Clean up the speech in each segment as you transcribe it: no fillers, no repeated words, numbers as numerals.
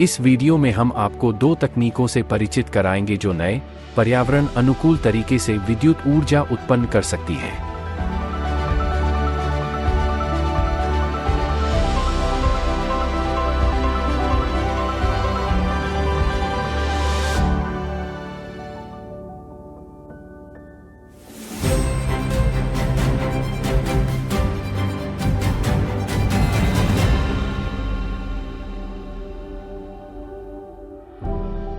इस वीडियो में हम आपको दो तकनीकों से परिचित कराएंगे जो नए, पर्यावरण अनुकूल तरीके से विद्युत ऊर्जा उत्पन्न कर सकती हैं।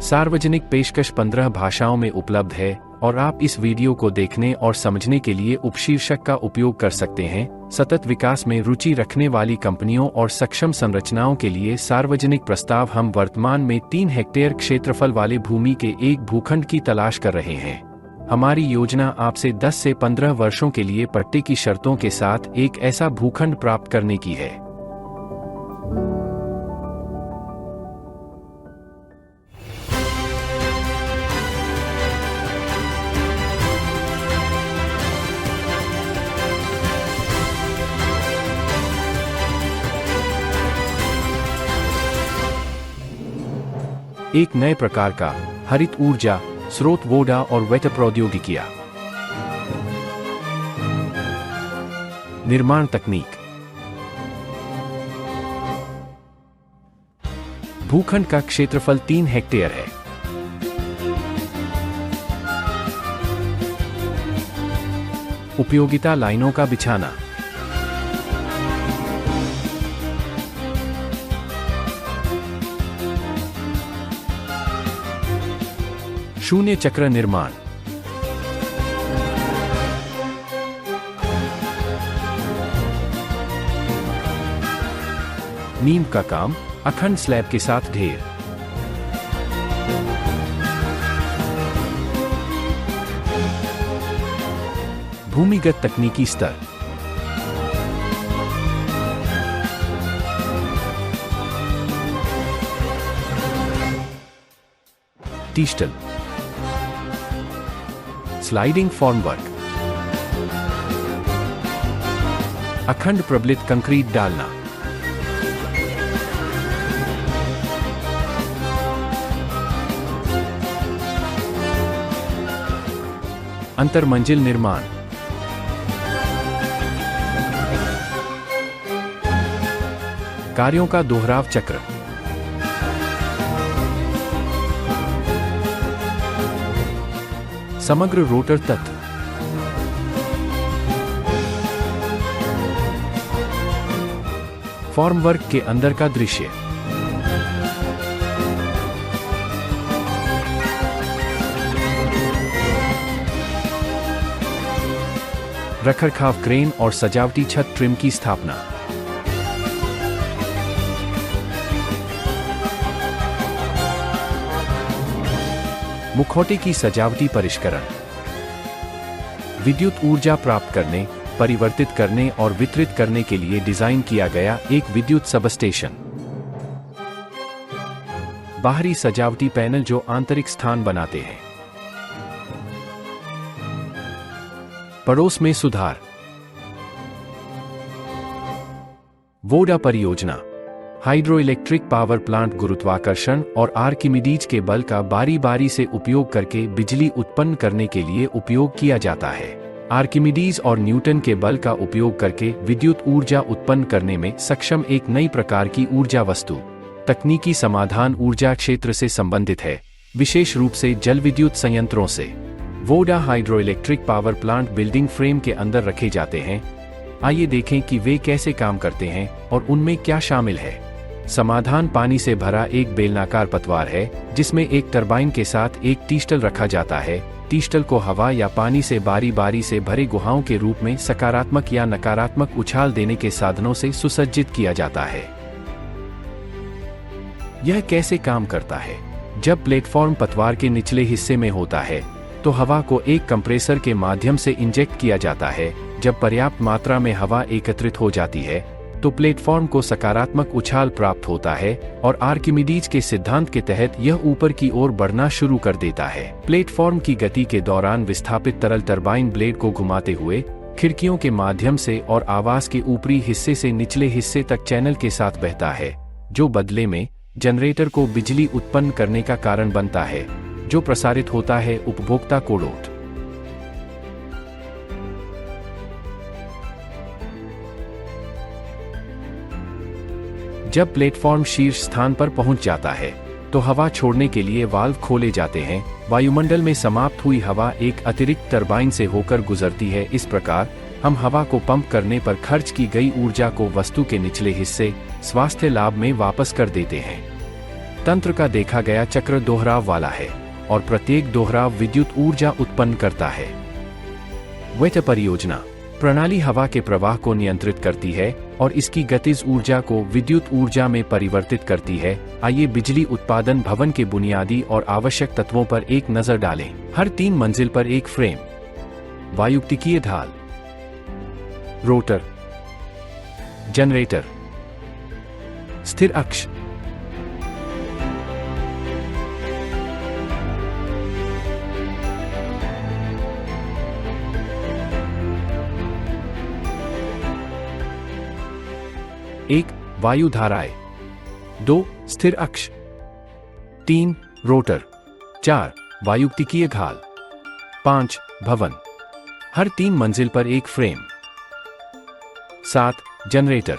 सार्वजनिक पेशकश 15 भाषाओं में उपलब्ध है और आप इस वीडियो को देखने और समझने के लिए उपशीर्षक का उपयोग कर सकते हैं। सतत विकास में रुचि रखने वाली कंपनियों और सक्षम संरचनाओं के लिए सार्वजनिक प्रस्ताव। हम वर्तमान में 3 हेक्टेयर क्षेत्रफल वाले भूमि के एक भूखंड की तलाश कर रहे हैं। हमारी योजना आपसे 10 से 15 वर्षों के लिए पट्टे की शर्तों के साथ एक ऐसा भूखंड प्राप्त करने की है। एक नए प्रकार का हरित ऊर्जा स्रोत वोडा और वेट प्रौद्योगिकियां। निर्माण तकनीक। भूखंड का क्षेत्रफल 3 हेक्टेयर है। उपयोगिता लाइनों का बिछाना। शून्य चक्र निर्माण। नींव का काम अखंड स्लैब के साथ ढेर। भूमिगत तकनीकी स्तर। टीस्टल स्लाइडिंग फॉर्मवर्क। अखंड प्रबलित कंक्रीट डालना। अंतर्मंजिल निर्माण। कार्यों का दोहराव चक्र। समग्र रोटर तत्व। फॉर्मवर्क के अंदर का दृश्य। रखरखाव क्रेन और सजावटी छत ट्रिम की स्थापना। मुखौटे की सजावटी परिष्करण। विद्युत ऊर्जा प्राप्त करने, परिवर्तित करने और वितरित करने के लिए डिजाइन किया गया एक विद्युत सबस्टेशन। बाहरी सजावटी पैनल जो आंतरिक स्थान बनाते हैं। पड़ोस में सुधार। वोडा परियोजना। हाइड्रो इलेक्ट्रिक पावर प्लांट गुरुत्वाकर्षण और आर्किमिडीज के बल का बारी बारी से उपयोग करके बिजली उत्पन्न करने के लिए उपयोग किया जाता है। आर्किमिडीज और न्यूटन के बल का उपयोग करके विद्युत ऊर्जा उत्पन्न करने में सक्षम एक नई प्रकार की ऊर्जा वस्तु। तकनीकी समाधान ऊर्जा क्षेत्र से संबंधित है, विशेष रूप से जल विद्युत संयंत्रों से। Voda hydro electric power plant building frame के अंदर रखे जाते हैं। आइए देखें कि वे कैसे काम करते हैं और उनमें क्या शामिल है। समाधान पानी से भरा एक बेलनाकार पतवार है जिसमें एक टरबाइन के साथ एक टीस्टल रखा जाता है। टीस्टल को हवा या पानी से बारी बारी से भरे गुहाओं के रूप में सकारात्मक या नकारात्मक उछाल देने के साधनों से सुसज्जित किया जाता है। यह कैसे काम करता है? जब प्लेटफॉर्म पतवार के निचले हिस्से में होता है तो हवा को एक कंप्रेसर के माध्यम से इंजेक्ट किया जाता है। जब पर्याप्त मात्रा में हवा एकत्रित हो जाती है तो प्लेटफॉर्म को सकारात्मक उछाल प्राप्त होता है और आर्किमिडीज के सिद्धांत के तहत यह ऊपर की ओर बढ़ना शुरू कर देता है। प्लेटफॉर्म की गति के दौरान विस्थापित तरल टरबाइन ब्लेड को घुमाते हुए खिड़कियों के माध्यम से और आवास के ऊपरी हिस्से से निचले हिस्से तक चैनल के साथ बहता है, जो बदले में जनरेटर को बिजली उत्पन्न करने का कारण बनता है, जो प्रसारित होता है उपभोक्ता को लोड। जब प्लेटफॉर्म शीर्ष स्थान पर पहुंच जाता है तो हवा छोड़ने के लिए वाल्व खोले जाते हैं। वायुमंडल में समाप्त हुई हवा एक अतिरिक्त टरबाइन से होकर गुजरती है। इस प्रकार हम हवा को पंप करने पर खर्च की गई ऊर्जा को वस्तु के निचले हिस्से स्वास्थ्य लाभ में वापस कर देते हैं। तंत्र का देखा गया चक्र दोहराव वाला है और प्रत्येक दोहराव विद्युत ऊर्जा उत्पन्न करता है। वेट परियोजना प्रणाली हवा के प्रवाह को नियंत्रित करती है और इसकी गतिज ऊर्जा को विद्युत ऊर्जा में परिवर्तित करती है। आइए बिजली उत्पादन भवन के बुनियादी और आवश्यक तत्वों पर एक नजर डालें। हर 3 मंजिल पर एक फ्रेम, वायुक्तिकीय ढाल, रोटर, जनरेटर, स्थिर अक्ष। एक, वायु धाराएं। 2, स्थिर अक्ष। 3, रोटर। 4, वायुक्तिकीय ढाल। 5, भवन, हर 3 मंजिल पर एक फ्रेम। 7, जनरेटर।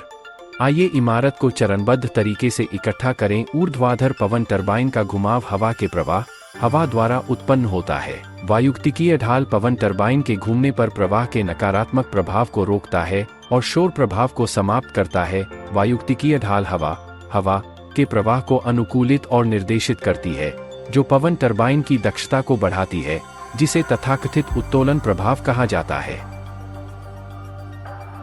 आइए इमारत को चरणबद्ध तरीके से इकट्ठा करें। ऊर्ध्वाधर पवन टरबाइन का घुमाव हवा के प्रवाह हवा द्वारा उत्पन्न होता है। वायुक्तिकीय ढाल पवन टरबाइन के घूमने पर प्रवाह के नकारात्मक प्रभाव को रोकता है और शोर प्रभाव को समाप्त करता है। वायुक्तिकीय ढाल हवा के प्रवाह को अनुकूलित और निर्देशित करती है, जो पवन टरबाइन की दक्षता को बढ़ाती है, जिसे तथाकथित उत्तोलन प्रभाव कहा जाता है।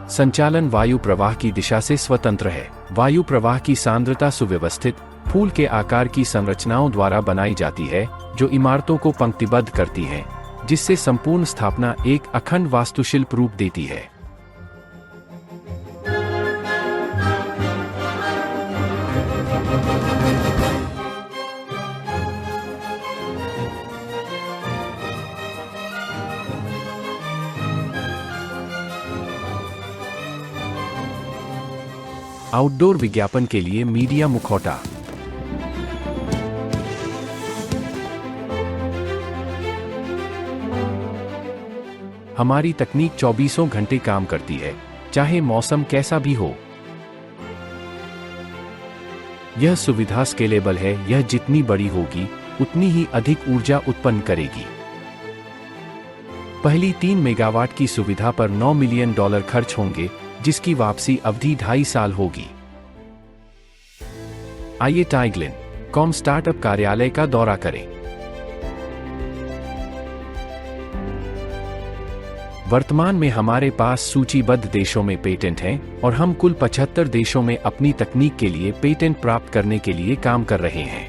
संचालन वायु प्रवाह की दिशा से स्वतंत्र है। वायु प्रवाह की सांद्रता सुव्यवस्थित फूल के आकार की संरचनाओं द्वारा बनाई जाती है, जो इमारतों को पंक्तिबद्ध करती हैं, जिससे संपूर्ण स्थापना एक अखंड वास्तुशिल्प रूप देती है। आउटडोर विज्ञापन के लिए मीडिया मुखौटा। हमारी तकनीक 24 घंटे काम करती है, चाहे मौसम कैसा भी हो। यह सुविधा स्केलेबल है। यह जितनी बड़ी होगी उतनी ही अधिक ऊर्जा उत्पन्न करेगी। पहली 3 मेगावाट की सुविधा पर $9 मिलियन खर्च होंगे, जिसकी वापसी अवधि 2.5 साल होगी। आइए टाइग्लिन.com स्टार्टअप कार्यालय का दौरा करें। वर्तमान में हमारे पास सूचीबद्ध देशों में पेटेंट हैं और हम कुल 75 देशों में अपनी तकनीक के लिए पेटेंट प्राप्त करने के लिए काम कर रहे हैं।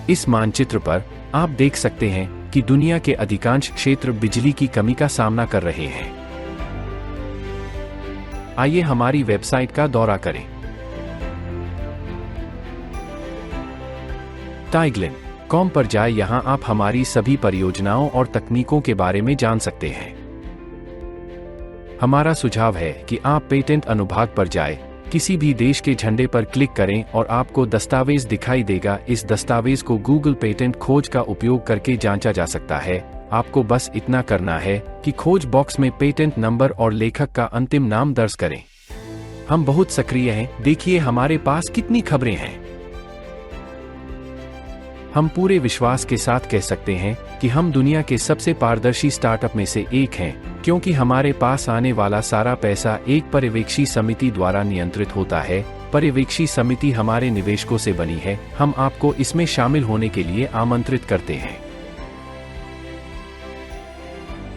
इस मानचित्र पर आप देख सकते हैं कि दुनिया के अधिकांश क्षेत्र बिजली की कमी का सामना कर रहे हैं। आइए हमारी वेबसाइट का दौरा करें। टाइग्लिन.com पर जाएं। यहां आप हमारी सभी परियोजनाओं और तकनीकों के बारे में जान सकते हैं। हमारा सुझाव है कि आप पेटेंट अनुभाग पर जाएं, किसी भी देश के झंडे पर क्लिक करें और आपको दस्तावेज दिखाई देगा। इस दस्तावेज को गूगल पेटेंट खोज का उपयोग करके जांचा जा सकता है। आपको बस इतना करना है कि खोज बॉक्स में पेटेंट नंबर और लेखक का अंतिम नाम दर्ज करें। हम बहुत सक्रिय हैं। देखिए हमारे पास कितनी खबरें हैं। हम पूरे विश्वास के साथ कह सकते हैं कि हम दुनिया के सबसे पारदर्शी स्टार्टअप में से एक हैं, क्योंकि हमारे पास आने वाला सारा पैसा एक पर्यवेक्षी समिति द्वारा नियंत्रित होता है। पर्यवेक्षी समिति हमारे निवेशकों से बनी है। हम आपको इसमें शामिल होने के लिए आमंत्रित करते हैं।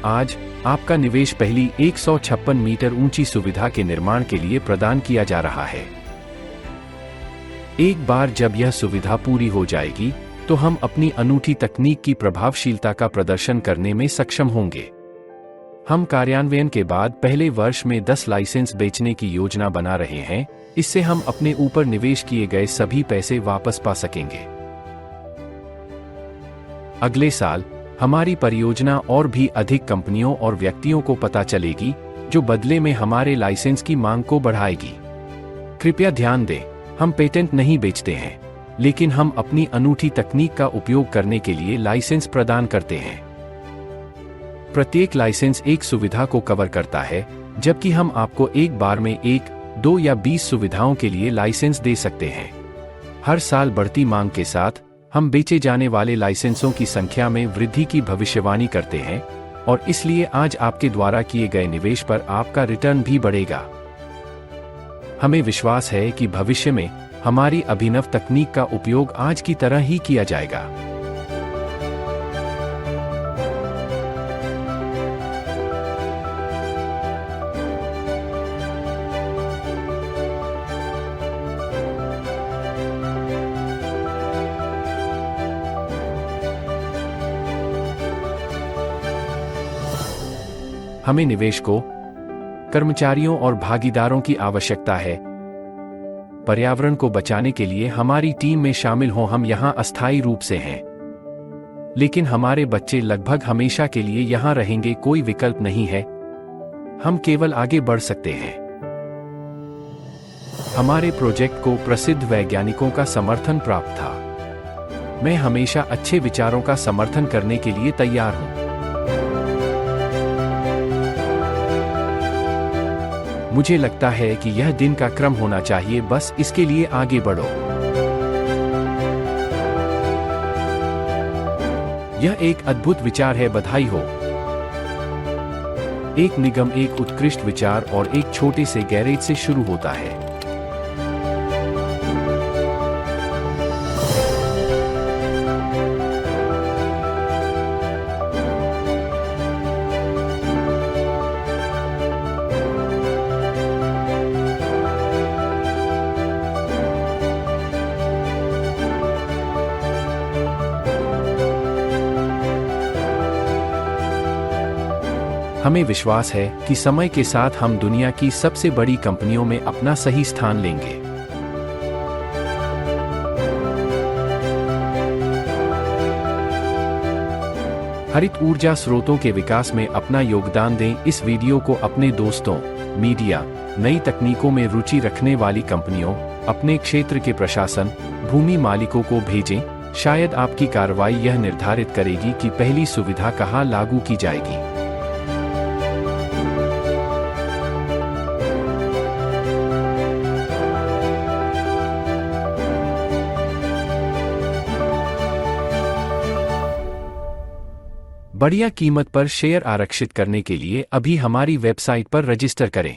आज आपका निवेश पहली 156 मीटर ऊंची सुविधा के निर्माण के लिए प्रदान किया जा रहा है। एक बार जब यह सुविधा पूरी हो जाएगी तो हम अपनी अनूठी तकनीक की प्रभावशीलता का प्रदर्शन करने में सक्षम होंगे। हम कार्यान्वयन के बाद पहले वर्ष में 10 लाइसेंस बेचने की योजना बना रहे हैं। इससे हम अपने ऊपर निवेश किए गए सभी पैसे वापस पा सकेंगे। अगले साल हमारी परियोजना और भी अधिक कंपनियों और व्यक्तियों को पता चलेगी, जो बदले में हमारे लाइसेंस की मांग को बढ़ाएगी। कृपया ध्यान दें, हम पेटेंट नहीं बेचते हैं, लेकिन हम अपनी अनूठी तकनीक का उपयोग करने के लिए लाइसेंस प्रदान करते हैं। प्रत्येक लाइसेंस एक सुविधा को कवर करता है, जबकि हम आपको एक बार में 1, 2 या 20 सुविधाओं के लिए लाइसेंस दे सकते हैं। हर साल बढ़ती मांग के साथ हम बेचे जाने वाले लाइसेंसों की संख्या में वृद्धि की भविष्यवाणी करते हैं, और इसलिए आज आपके द्वारा किए गए निवेश पर आपका रिटर्न भी बढ़ेगा। हमें विश्वास है कि भविष्य में हमारी अभिनव तकनीक का उपयोग आज की तरह ही किया जाएगा। हमें निवेशकों, कर्मचारियों और भागीदारों की आवश्यकता है। पर्यावरण को बचाने के लिए हमारी टीम में शामिल हों। हम यहाँ अस्थायी रूप से हैं, लेकिन हमारे बच्चे लगभग हमेशा के लिए यहाँ रहेंगे। कोई विकल्प नहीं है, हम केवल आगे बढ़ सकते हैं। हमारे प्रोजेक्ट को प्रसिद्ध वैज्ञानिकों का समर्थन प्राप्त था। मैं हमेशा अच्छे विचारों का समर्थन करने के लिए तैयार हूँ। मुझे लगता है कि यह दिन का क्रम होना चाहिए, बस इसके लिए आगे बढ़ो। यह एक अद्भुत विचार है, बधाई हो। एक निगम एक उत्कृष्ट विचार और एक छोटे से गैरेज से शुरू होता है। हमें विश्वास है कि समय के साथ हम दुनिया की सबसे बड़ी कंपनियों में अपना सही स्थान लेंगे। हरित ऊर्जा स्रोतों के विकास में अपना योगदान दें। इस वीडियो को अपने दोस्तों, मीडिया, नई तकनीकों में रुचि रखने वाली कंपनियों, अपने क्षेत्र के प्रशासन, भूमि मालिकों को भेजें। शायद आपकी कार्रवाई यह निर्धारित करेगी कि पहली सुविधा कहाँ लागू की जाएगी। बढ़िया कीमत पर शेयर आरक्षित करने के लिए अभी हमारी वेबसाइट पर रजिस्टर करें।